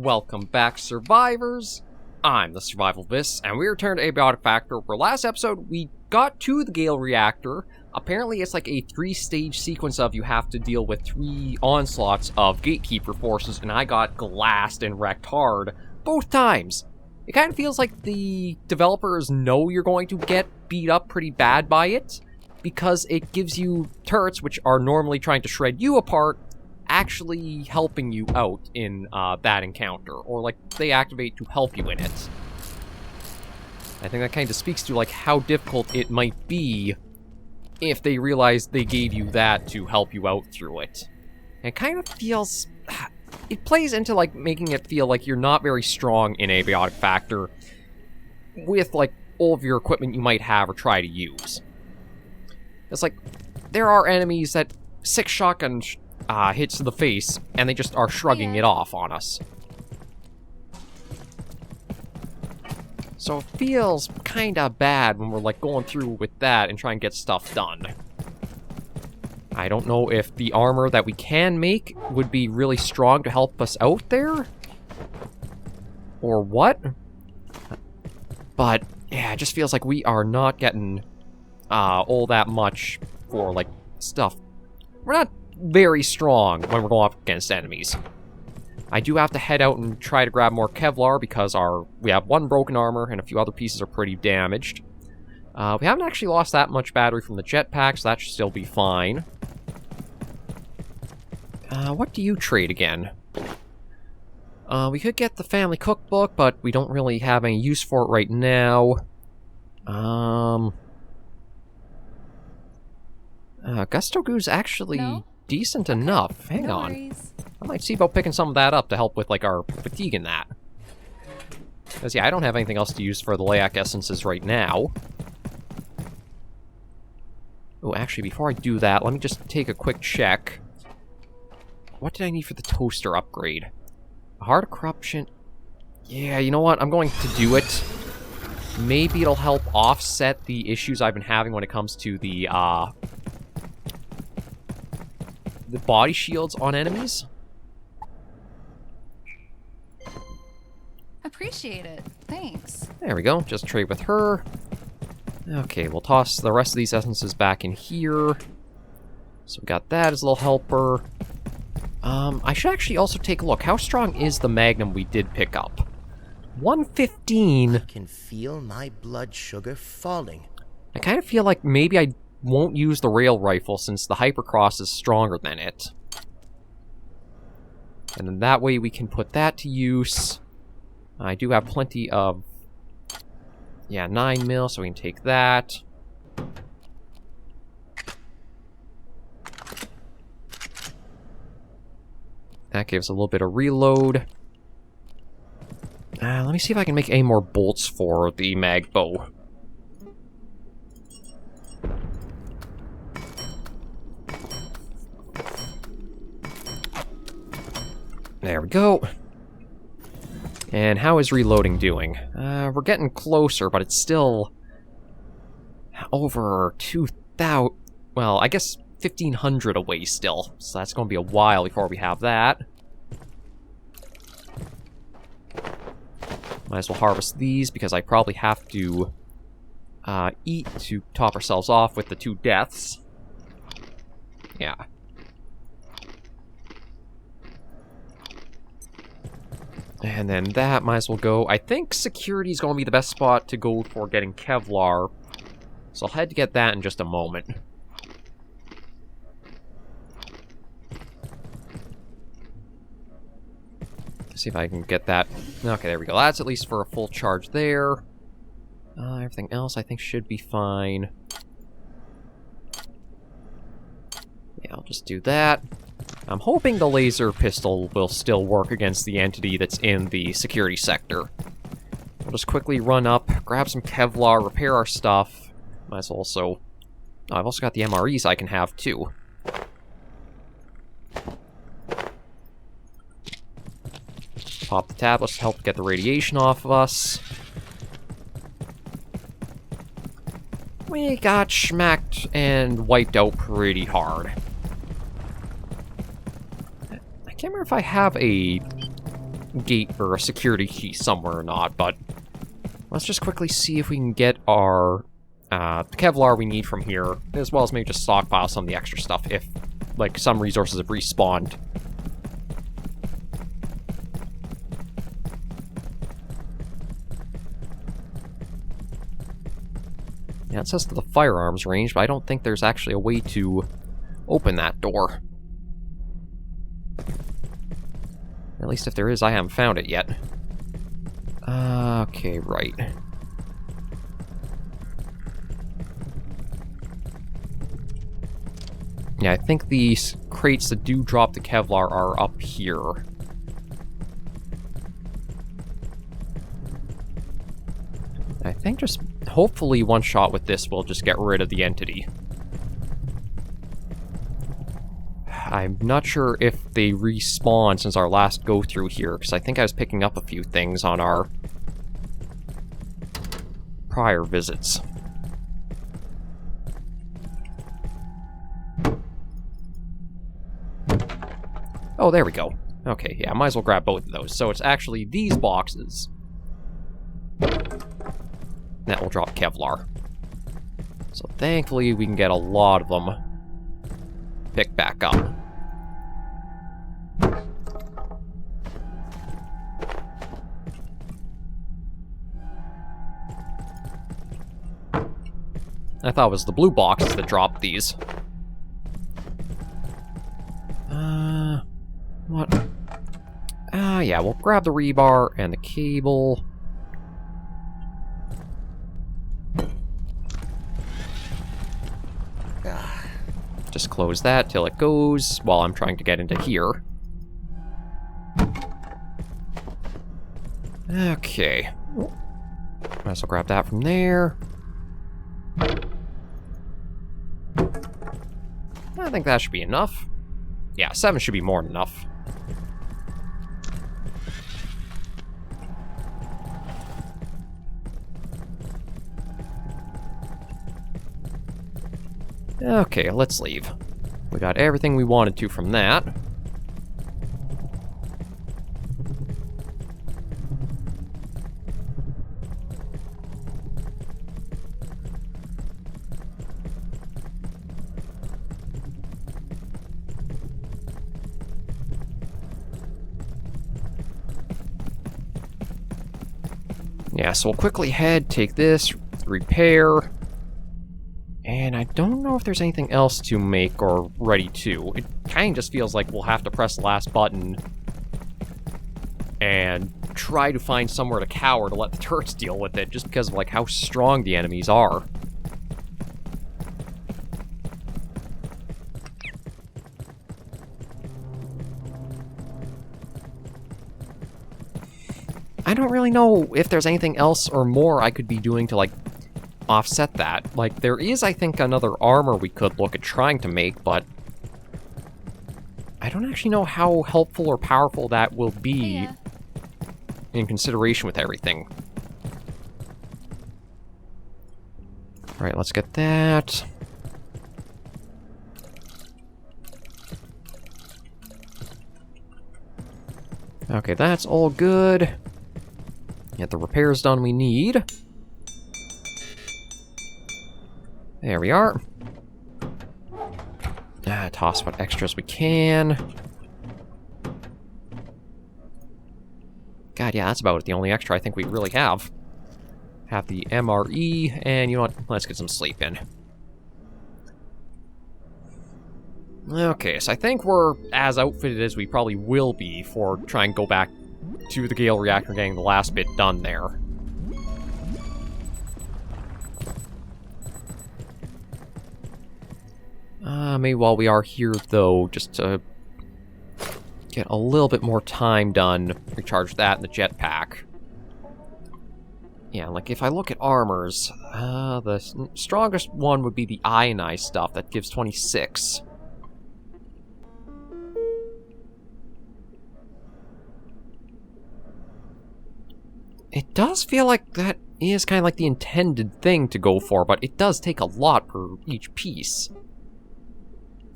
welcome back, survivors. I'm the Survivalist, and we returned to Abiotic Factor, where last episode we got to the Gale reactor. Apparently it's like a 3-stage sequence of you have to deal with 3 onslaughts of Gatekeeper forces, and I got glassed and wrecked hard both times. It kind of feels like the developers know you're going to get beat up pretty bad by it, because it gives you turrets which are normally trying to shred you apart, actually helping you out in that encounter, or like they activate to help you in it. I think that kind of speaks to like how difficult it might be if they realize they gave you that to help you out through it. And it kind of feels... it plays into like making it feel like you're not very strong in Abiotic Factor with like all of your equipment you might have or try to use. It's like, there are enemies that 6 shotgun hits to the face, and they just are shrugging it off on us. So it feels kinda bad when we're like going through with that and trying to get stuff done. I don't know if the armor that we can make would be really strong to help us out there, or what. But yeah, it just feels like we are not getting all that much for like stuff. We're not very strong when we're going up against enemies. I do have to head out and try to grab more Kevlar because we have 1 broken armor and a few other pieces are pretty damaged. We haven't actually lost that much battery from the jetpack, so that should still be fine. What do you trade again? We could get the family cookbook, but we don't really have any use for it right now. Gusto Goo's actually decent enough. Hang on. Worries. I might see about picking some of that up to help with, like, our fatigue in that. Because, yeah, I don't have anything else to use for the Layak essences right now. Oh, actually, before I do that, let me just take a quick check. What did I need for the toaster upgrade? Heart of Corruption. Yeah, you know what? I'm going to do it. Maybe it'll help offset the issues I've been having when it comes to the body shields on enemies. Appreciate it. Thanks. There we go. Just trade with her. Okay, we'll toss the rest of these essences back in here. So we got that as a little helper. I should actually also take a look. How strong is the Magnum we did pick up? 115. I can feel my blood sugar falling. I kind of feel like maybe I won't use the rail rifle since the Hypercross is stronger than it. And then that way we can put that to use. I do have plenty of... yeah, 9 mil, so we can take that. That gives a little bit of reload. Let me see if I can make any more bolts for the mag bow. There we go. And how is reloading doing? We're getting closer, but it's still over 2,000. Well, I guess 1,500 away still. So that's going to be a while before we have that. Might as well harvest these because I probably have to eat to top ourselves off with the 2 deaths. Yeah. And then that might as well go. I think security is going to be the best spot to go for getting Kevlar. So I'll head to get that in just a moment. Let's see if I can get that. Okay, there we go. That's at least for a full charge there. Everything else I think should be fine. Yeah, I'll just do that. I'm hoping the laser pistol will still work against the entity that's in the security sector. We'll just quickly run up, grab some Kevlar, repair our stuff. Might as well also... oh, I've also got the MREs I can have, too. Pop the tablets to help get the radiation off of us. We got schmacked and wiped out pretty hard. I can't remember if I have a gate or a security key somewhere or not, but let's just quickly see if we can get our Kevlar we need from here, as well as maybe just stockpile some of the extra stuff if, like, some resources have respawned. Yeah, it says to the firearms range, but I don't think there's actually a way to open that door. At least if there is, I haven't found it yet. Okay, right. Yeah, I think these crates that do drop the Kevlar are up here. I think just, hopefully one shot with this will just get rid of the entity. I'm not sure if they respawn since our last go-through here, because I think I was picking up a few things on our prior visits. Oh, there we go. Okay, yeah, might as well grab both of those. So it's actually these boxes that will drop Kevlar. So thankfully we can get a lot of them picked back up. I thought it was the blue boxes that dropped these. What? Yeah, we'll grab the rebar and the cable. Just close that till it goes while I'm trying to get into here. Okay. Might as well grab that from there. I think that should be enough. Yeah, 7 should be more than enough. Okay, let's leave. We got everything we wanted to from that. Yeah, so we'll quickly head, take this, repair. And I don't know if there's anything else to make or ready to. It kind of just feels like we'll have to press the last button and try to find somewhere to cower to let the turrets deal with it, just because of like how strong the enemies are. I don't really know if there's anything else or more I could be doing to, like, offset that. Like, there is, I think, another armor we could look at trying to make, but I don't actually know how helpful or powerful that will be in consideration with everything. Alright, let's get that. Okay, that's all good. Get the repairs done we need. There we are. Toss what extras we can. God, yeah, that's about the only extra I think we really have. Have the MRE, and you know what? Let's get some sleep in. Okay, so I think we're as outfitted as we probably will be for trying to go back to the Gale reactor, getting the last bit done there. Maybe while we are here, though, just to get a little bit more time done, recharge that in the jetpack. Yeah, like if I look at armors, the strongest one would be the ionized stuff that gives 26. It does feel like that is kind of like the intended thing to go for, but it does take a lot per each piece.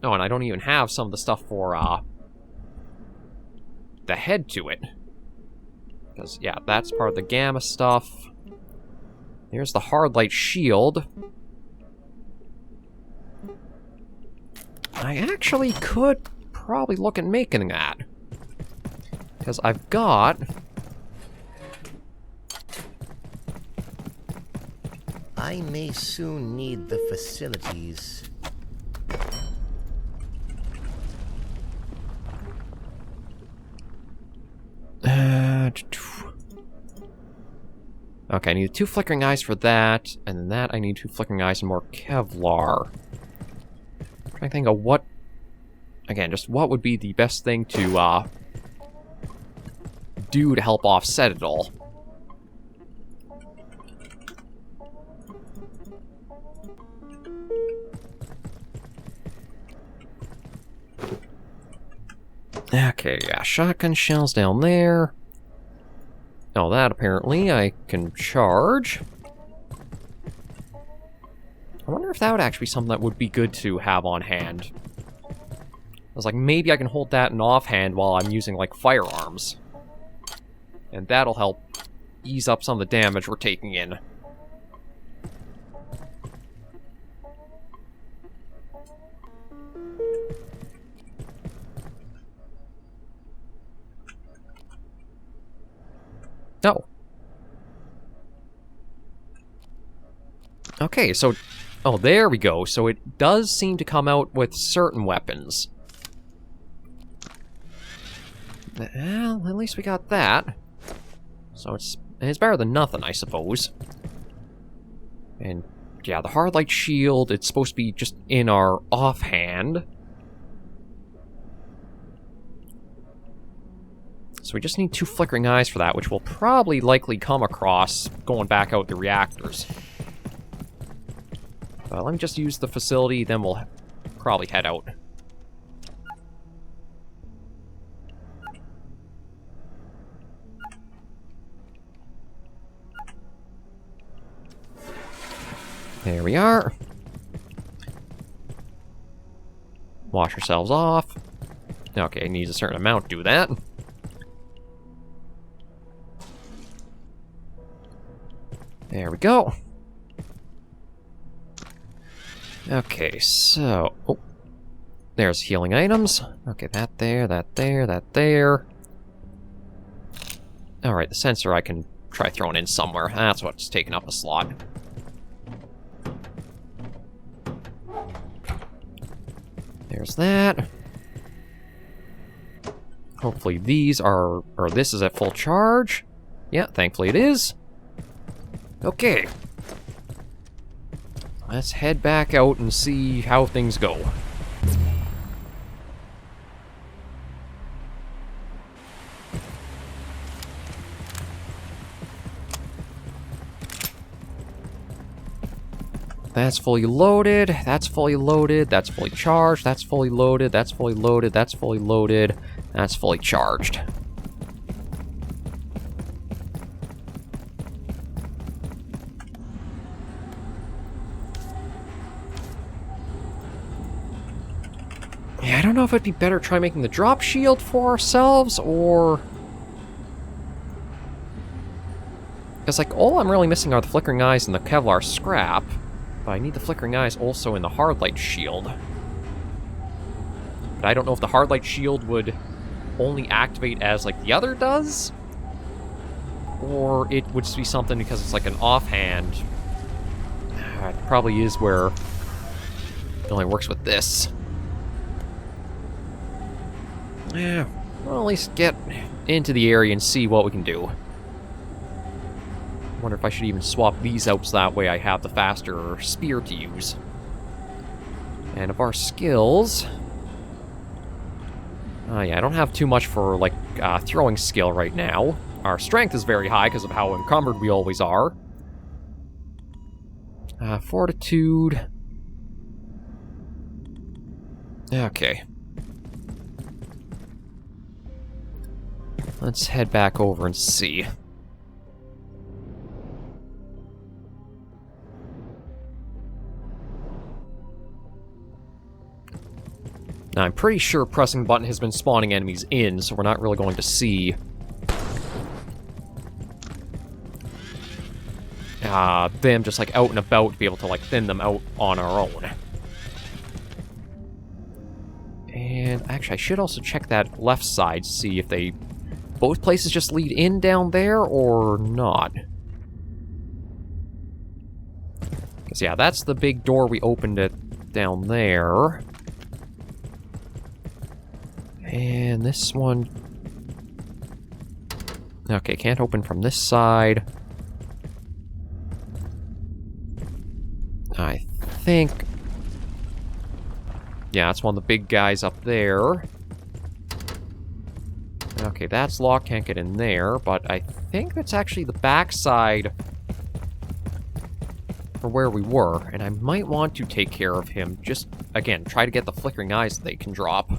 Oh, and I don't even have some of the stuff for, the head to it. Because, yeah, that's part of the gamma stuff. Here's the hard light shield. I actually could probably look at making that. Because I've got... I may soon need the facilities. Okay, I need 2 flickering eyes for that, and then that I need 2 flickering eyes and more Kevlar. I'm trying to think of what... Again, just what would be the best thing to, do to help offset it all. Okay, yeah, shotgun shells down there. Oh, that apparently I can charge. I wonder if that would actually be something that would be good to have on hand. I was like, maybe I can hold that in offhand while I'm using, like, firearms. And that'll help ease up some of the damage we're taking in. Oh. Okay, so... Oh, there we go. So it does seem to come out with certain weapons. Well, at least we got that. So it's better than nothing, I suppose. And, yeah, the hard light shield, it's supposed to be just in our offhand. So we just need 2 flickering eyes for that, which we'll probably likely come across going back out the reactors. Let me just use the facility, then we'll probably head out. There we are. Wash ourselves off. Okay, it needs a certain amount to do that. There we go. Okay, so... Oh. There's healing items. Okay, that there, that there, that there. Alright, the sensor I can try throwing in somewhere. That's what's taking up a slot. There's that. Hopefully these are... Or this is at full charge. Yeah, thankfully it is. Okay. Let's head back out and see how things go. That's fully loaded, that's fully loaded, that's fully charged, that's fully loaded, that's fully loaded, that's fully loaded, that's fully charged. Yeah, I don't know if it'd be better try making the drop shield for ourselves, or... Because, like, all I'm really missing are the flickering eyes and the Kevlar scrap. But I need the flickering eyes also in the hard light shield. But I don't know if the hard light shield would only activate as, like, the other does? Or it would just be something because it's, like, an offhand. It probably is where it only works with this. Yeah, well, at least get into the area and see what we can do. Wonder if I should even swap these out so that way I have the faster spear to use. And of our skills... yeah, I don't have too much for, like, throwing skill right now. Our strength is very high because of how encumbered we always are. Fortitude... Okay. Let's head back over and see. Now, I'm pretty sure pressing the button has been spawning enemies in, so we're not really going to see them just like out and about to be able to like thin them out on our own. And actually, I should also check that left side, see if they... both places just lead in down there, or not. Because, yeah, that's the big door we opened it down there. And this one... okay, can't open from this side. I think... yeah, that's one of the big guys up there. Okay, that's locked, can't get in there, but I think that's actually the backside for where we were, and I might want to take care of him. Just, again, try to get the flickering eyes that they can drop.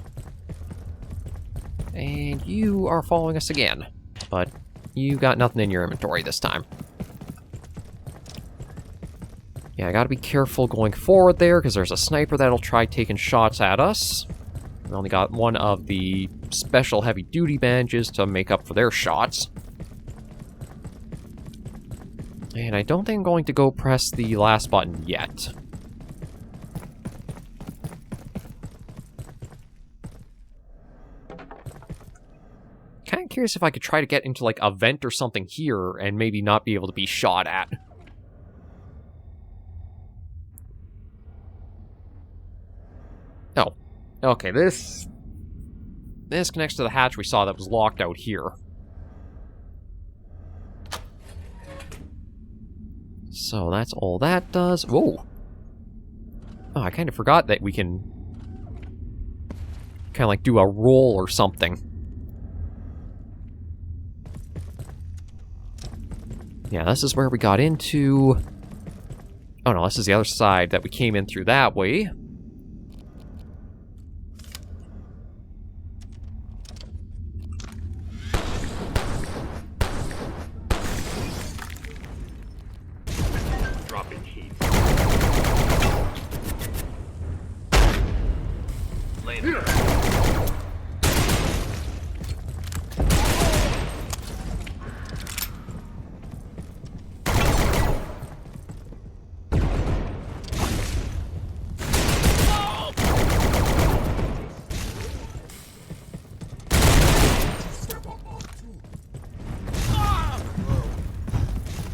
And you are following us again, but you got nothing in your inventory this time. Yeah, I gotta be careful going forward there, because there's a sniper that'll try taking shots at us. We only got one of the special heavy-duty bandages to make up for their shots. And I don't think I'm going to go press the last button yet. Kind of curious if I could try to get into, like, a vent or something here and maybe not be able to be shot at. Oh. Okay, this connects to the hatch we saw that was locked out here. So that's all that does. Whoa! Oh, I kind of forgot that we can kind of like do a roll or something. Yeah, this is where we got into... oh no, this is the other side that we came in through that way.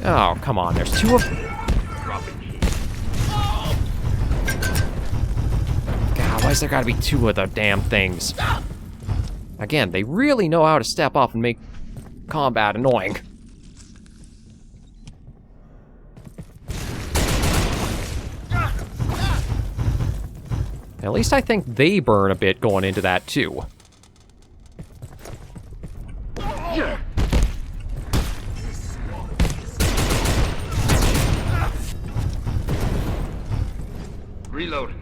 Oh, come on, there's two of... God, why's there gotta be two of the damn things? Again, they really know how to step up and make combat annoying. At least I think they burn a bit going into that, too. Reloading.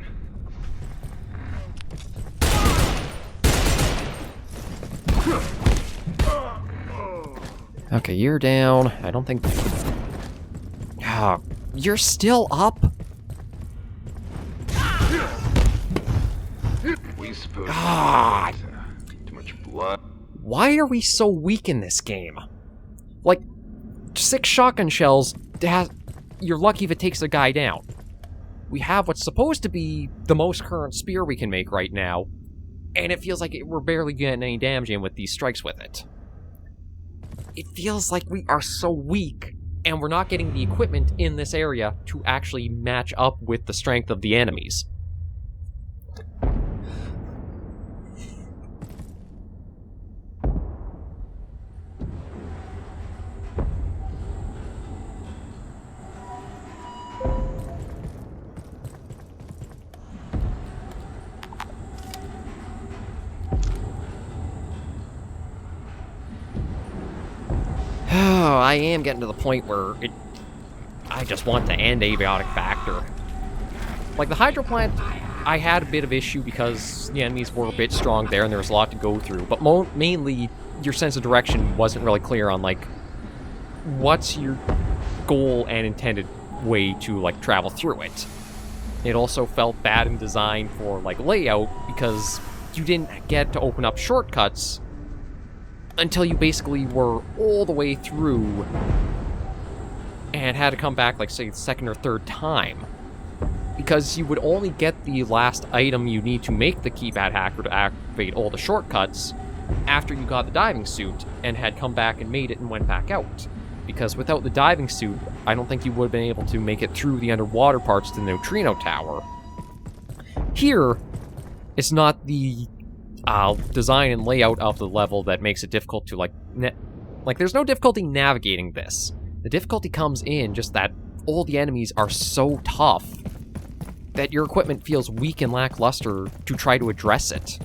Okay, you're down. I don't think... oh, you're still up? We supposed God. too much blood. Why are we so weak in this game? Like, 6 shotgun shells, you're lucky if it takes a guy down. We have what's supposed to be the most current spear we can make right now, and it feels like we're barely getting any damage in with these strikes with it. It feels like we are so weak, and we're not getting the equipment in this area to actually match up with the strength of the enemies. Oh, I am getting to the point where I just want to end Abiotic Factor. Like, the Hydro Plant, I had a bit of issue because the enemies were a bit strong there and there was a lot to go through, but mainly your sense of direction wasn't really clear on, like, what's your goal and intended way to, like, travel through it. It also felt bad in design for, like, layout because you didn't get to open up shortcuts until you basically were all the way through, and and had to come back, like, say, the second or third time. Because you would only get the last item you need to make the keypad hacker to activate all the shortcuts after you got the diving suit and had come back and made it and went back out. Because without the diving suit, I don't think you would have been able to make it through the underwater parts to the Neutrino Tower. Here, it's not the design and layout of the level that makes it difficult to, like, there's no difficulty navigating this. The difficulty comes in just that all the enemies are so tough that your equipment feels weak and lackluster to try to address it.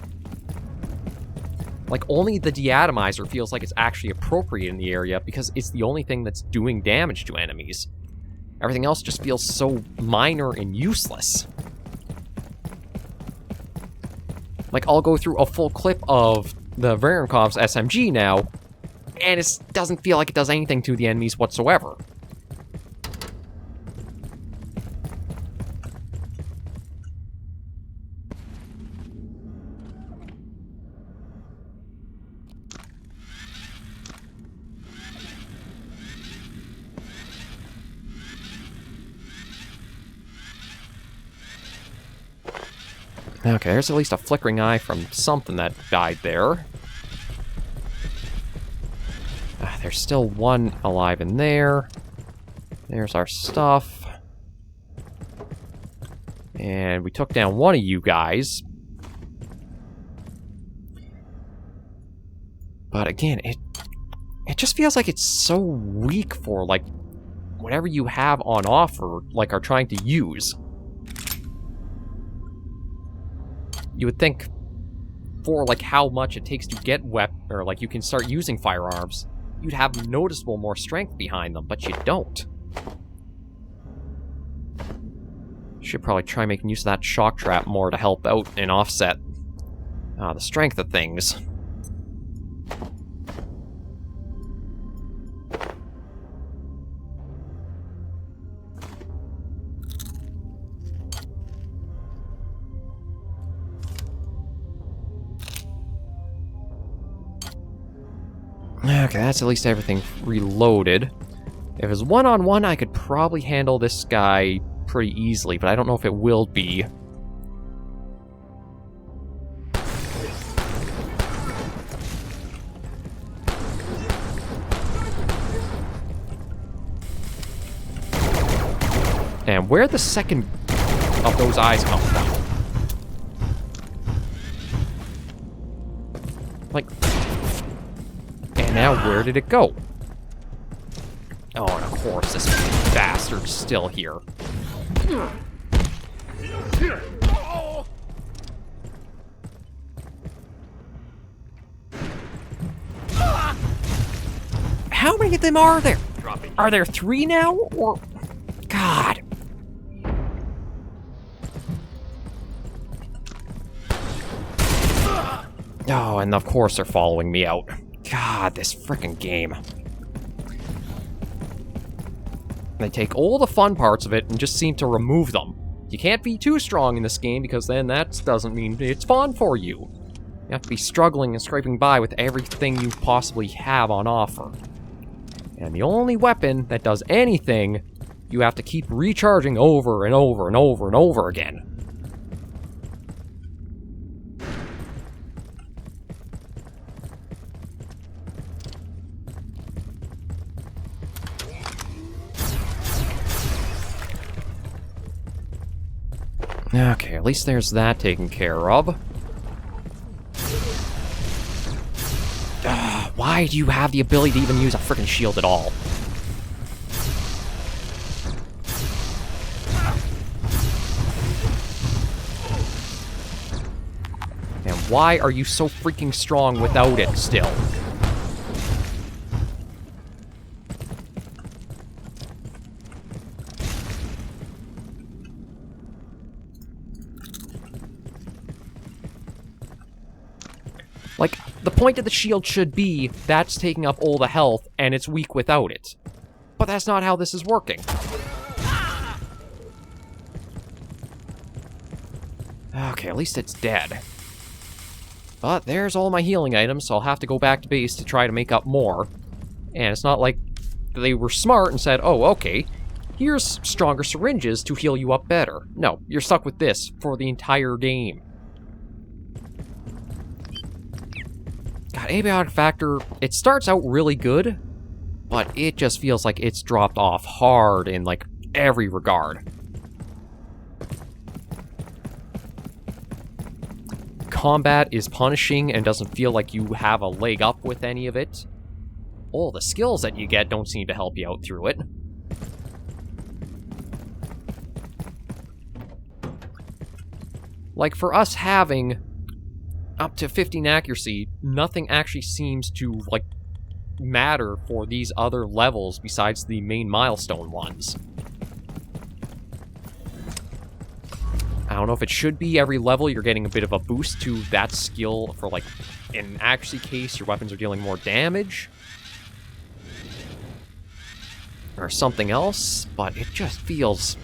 Like, only the deatomizer feels like it's actually appropriate in the area because it's the only thing that's doing damage to enemies. Everything else just feels so minor and useless. Like, I'll go through a full clip of the Varenkov's SMG now, and it doesn't feel like it does anything to the enemies whatsoever. Okay, there's at least a flickering eye from something that died there. There's still one alive in there. There's our stuff. And we took down one of you guys. But again, it just feels like it's so weak for, like, whatever you have on offer, like, are trying to use. You would think for, like, how much it takes to get or, like, you can start using firearms, you'd have noticeable more strength behind them, but you don't. Should probably try making use of that shock trap more to help out and offset the strength of things. Okay, that's at least everything reloaded. If it's one-on-one, I could probably handle this guy pretty easily, but I don't know if it will be. And where'd the second of those eyes come from? Like... And now, where did it go? Oh, and of course, this bastard's still here. How many of them are there? Are there 3 now, or... God. Oh, and of course they're following me out. God, this frickin' game. They take all the fun parts of it and just seem to remove them. You can't be too strong in this game because then that doesn't mean it's fun for you. You have to be struggling and scraping by with everything you possibly have on offer. And the only weapon that does anything, you have to keep recharging over and over and over and over again. Okay, at least there's that taken care of. Why do you have the ability to even use a frickin' shield at all? And why are you so freaking strong without it still? Like, the point of the shield should be that's taking up all the health, and it's weak without it. But that's not how this is working. Okay, at least it's dead. But there's all my healing items, so I'll have to go back to base to try to make up more. And it's not like they were smart and said, oh, okay, here's stronger syringes to heal you up better. No, you're stuck with this for the entire game. God, Abiotic Factor, it starts out really good, but it just feels like it's dropped off hard in, like, every regard. Combat is punishing and doesn't feel like you have a leg up with any of it. All the skills that you get don't seem to help you out through it. Like, for us having up to 15 accuracy, nothing actually seems to, like, matter for these other levels besides the main milestone ones. I don't know if it should be every level you're getting a bit of a boost to that skill for, like, in accuracy case, your weapons are dealing more damage. Or something else, but it just feels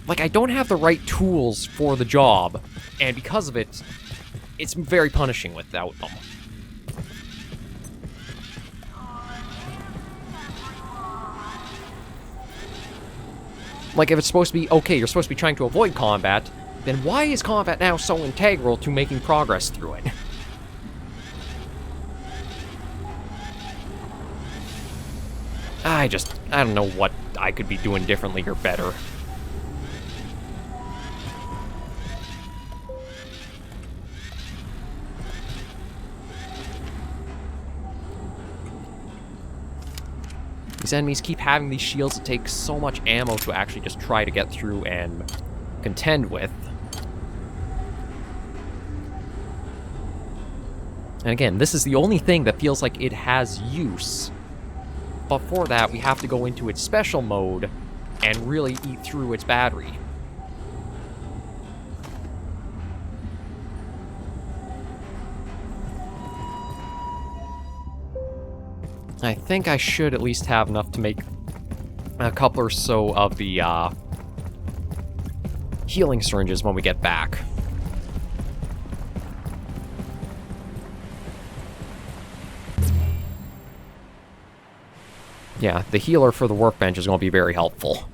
like I don't have the right tools for the job, and because of it, it's very punishing without them. Like, if it's supposed to be, okay, you're supposed to be trying to avoid combat, then why is combat now so integral to making progress through it? I don't know what I could be doing differently or better. These enemies keep having these shields that take so much ammo to actually just try to get through and contend with. And again, this is the only thing that feels like it has use. But for that, we have to go into its special mode and really eat through its battery. I think I should at least have enough to make a couple or so of the healing syringes when we get back. Yeah, the healer for the workbench is going to be very helpful.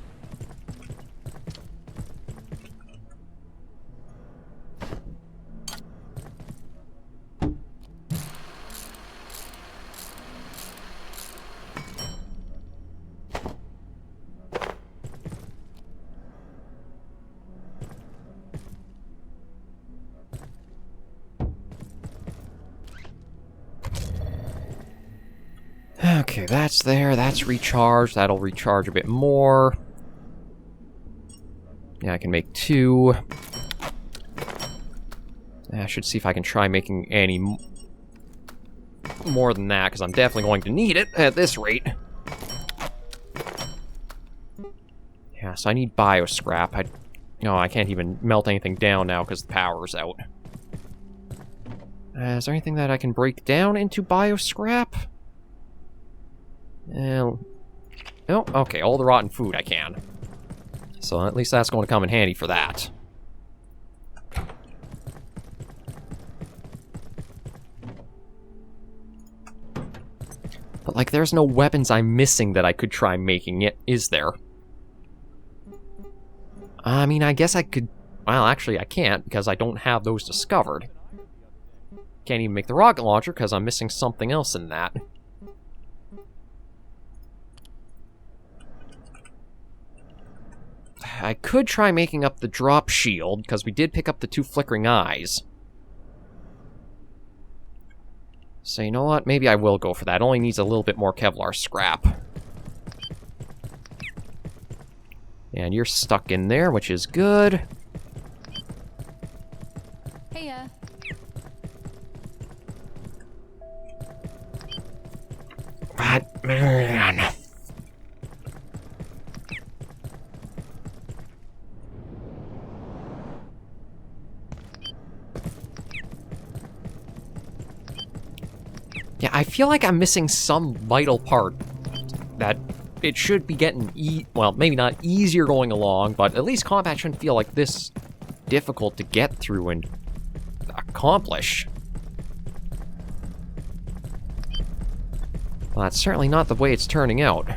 Okay, that's there. That's recharged. That'll recharge a bit more. Yeah, I can make 2. I should see if I can try making any more than that, because I'm definitely going to need it at this rate. Yeah, so I need bioscrap. I can't even melt anything down now because the power's out. Is there anything that I can break down into bioscrap? Oh, okay, all the rotten food I can. So at least that's going to come in handy for that. But, like, there's no weapons I'm missing that I could try making it, is there? I mean, I guess I could... Well, actually, I can't, because I don't have those discovered. Can't even make the rocket launcher, because I'm missing something else in that. I could try making up the drop shield, because we did pick up the 2 flickering eyes. So you know what? Maybe I will go for that. It only needs a little bit more Kevlar scrap. And you're stuck in there, which is good. Heya. But, man... Yeah, I feel like I'm missing some vital part that it should be getting, well, maybe not easier going along, but at least combat shouldn't feel like this difficult to get through and accomplish. Well, that's certainly not the way it's turning out.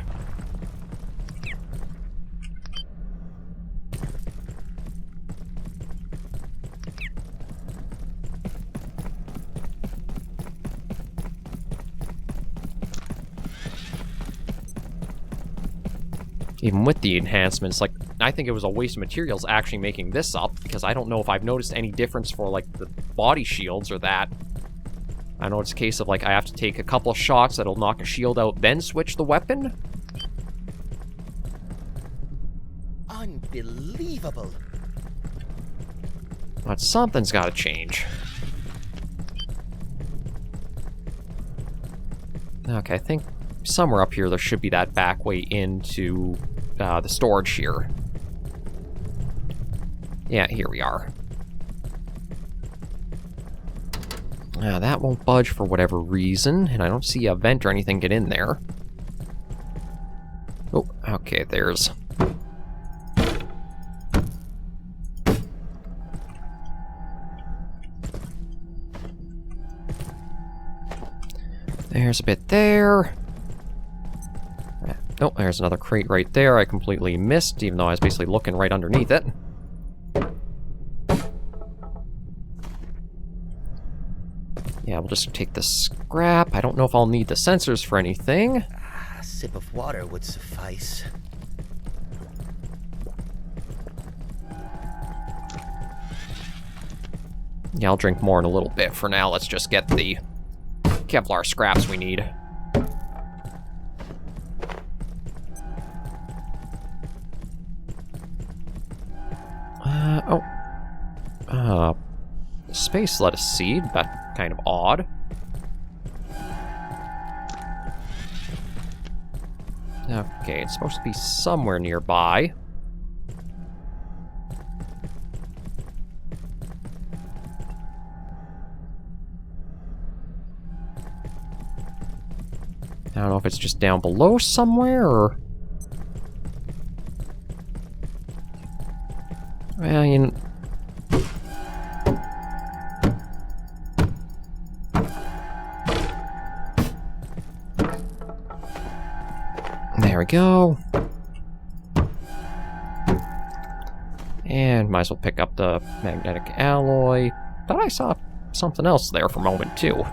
Even with the enhancements, like, I think it was a waste of materials actually making this up, because I don't know if I've noticed any difference for, like, the body shields or that. I know it's a case of, like, I have to take a couple of shots that'll knock a shield out, then switch the weapon. Unbelievable. But something's gotta change. Okay, I think somewhere up here there should be that back way into the storage here. Yeah, here we are. That won't budge for whatever reason, and I don't see a vent or anything get in there. Oh, okay, there's... There's a bit there. Oh, there's another crate right there I completely missed, even though I was basically looking right underneath it. Yeah, we'll just take the scrap. I don't know if I'll need the sensors for anything. A sip of water would suffice. Yeah, I'll drink more in a little bit. For now, let's just get the Kevlar scraps we need. Space lettuce seed. That's kind of odd. Okay, it's supposed to be somewhere nearby. I don't know if it's just down below somewhere, or... Well, you know... There we go. And might as well pick up the magnetic alloy. Thought I saw something else there for a moment, too.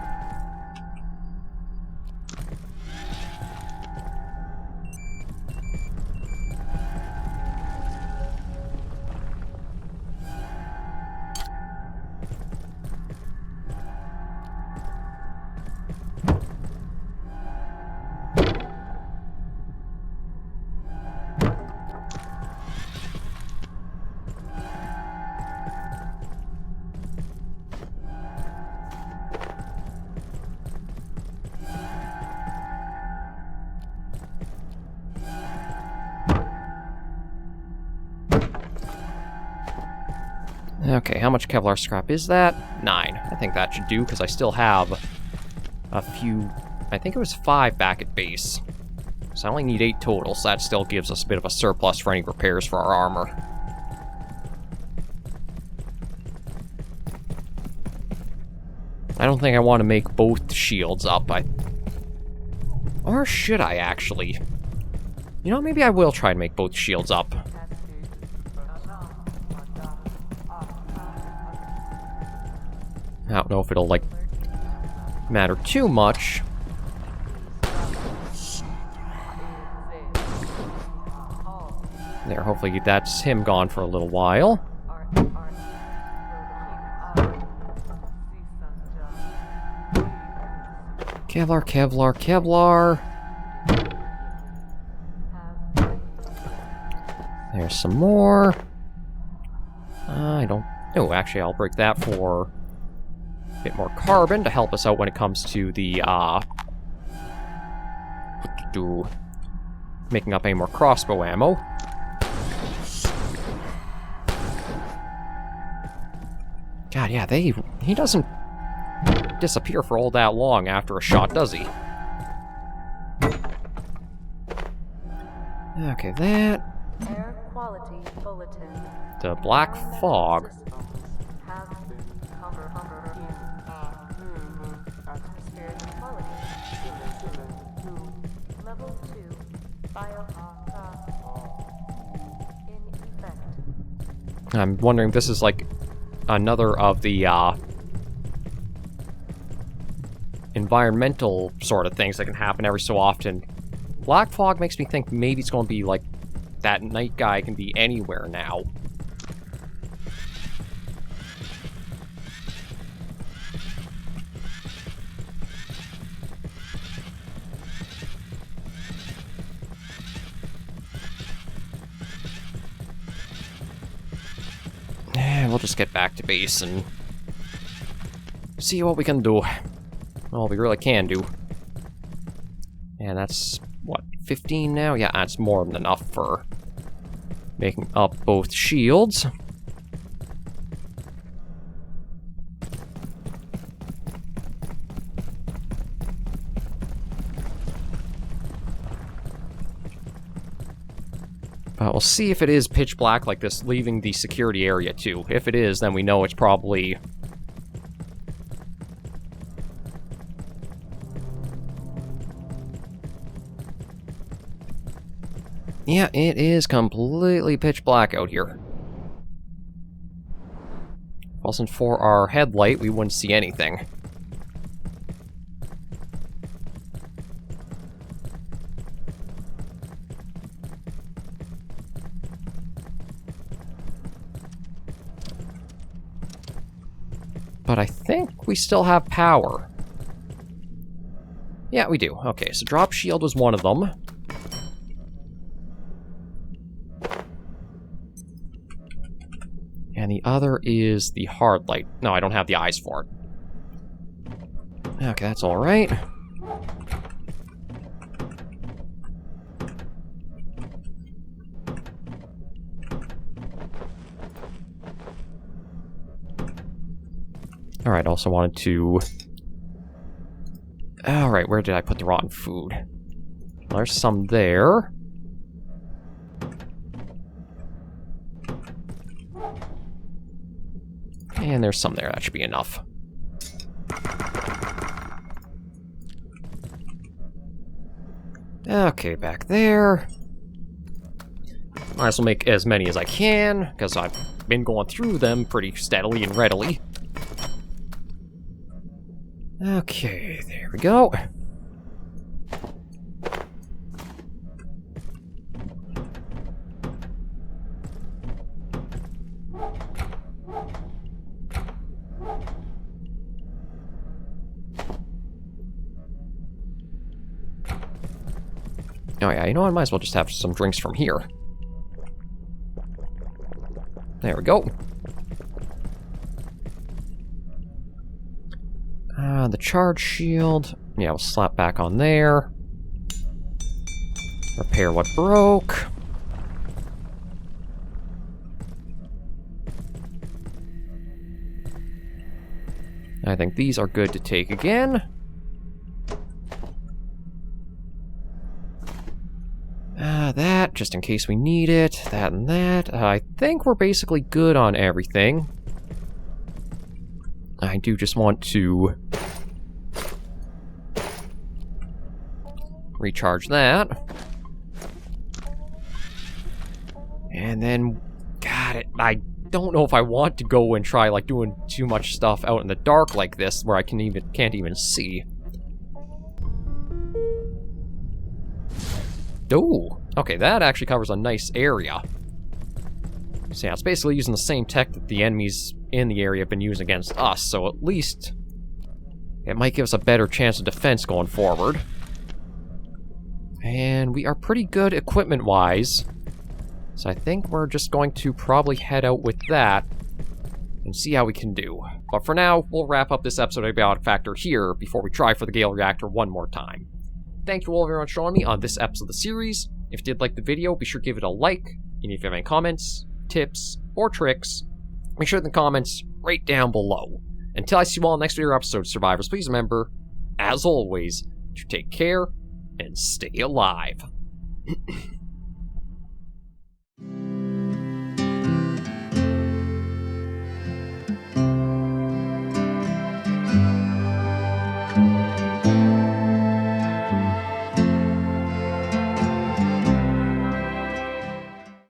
Okay, how much Kevlar scrap is that? 9. I think that should do, because I still have a few... I think it was 5 back at base. So I only need 8 total, so that still gives us a bit of a surplus for any repairs for our armor. I don't think I want to make both shields up. Or should I, actually? You know, maybe I will try and make both shields up. I don't know if it'll, like, matter too much. There, hopefully that's him gone for a little while. Kevlar, Kevlar, Kevlar. There's some more. I don't... Oh, actually, I'll break that for... bit more carbon to help us out when it comes to the, making up any more crossbow ammo. God, yeah, he doesn't disappear for all that long after a shot, does he? Okay, that. Air quality bulletin. The black fog. Atmospheric quality. Level 2 biohazard in effect. I'm wondering if this is like another of the environmental sort of things that can happen every so often. Black fog makes me think maybe it's going to be like that night guy can be anywhere now. We'll just get back to base and see what we can do. Well, we really can do. And that's, what, 15 now? Yeah, that's more than enough for making up both shields. We'll see if it is pitch black like this, leaving the security area too. If it is, then we know it's probably... Yeah, it is completely pitch black out here. If it wasn't for our headlight, we wouldn't see anything. But I think we still have power. Yeah, we do. Okay, so drop shield was one of them. And the other is the hard light. No, I don't have the eyes for it. Okay, that's alright. Alright, also wanted to... Alright, where did I put the rotten food? Well, there's some there. And there's some there, that should be enough. Okay, back there. Might as well make as many as I can, because I've been going through them pretty steadily and readily. Okay, there we go. Oh yeah, you know what? I might as well just have some drinks from here. There we go. The charge shield. Yeah, we'll slap back on there. Repair what broke. I think these are good to take again. That, just in case we need it. That and that. I think we're basically good on everything. I do just want to recharge that. And then, God, I don't know if I want to go and try like doing too much stuff out in the dark like this, where I can't even see. Oh, okay, that actually covers a nice area. So yeah, it's basically using the same tech that the enemies in the area have been using against us, so at least it might give us a better chance of defense going forward. And we are pretty good equipment-wise, so I think we're just going to probably head out with that and see how we can do. But for now, we'll wrap up this episode of Abiotic Factor here before we try for the Gale Reactor one more time. Thank you all very much for joining me on this episode of the series. If you did like the video, be sure to give it a like, and if you have any comments, tips, or tricks, make sure in the comments right down below. Until I see you all next video episode, survivors, please remember, as always, to take care and stay alive.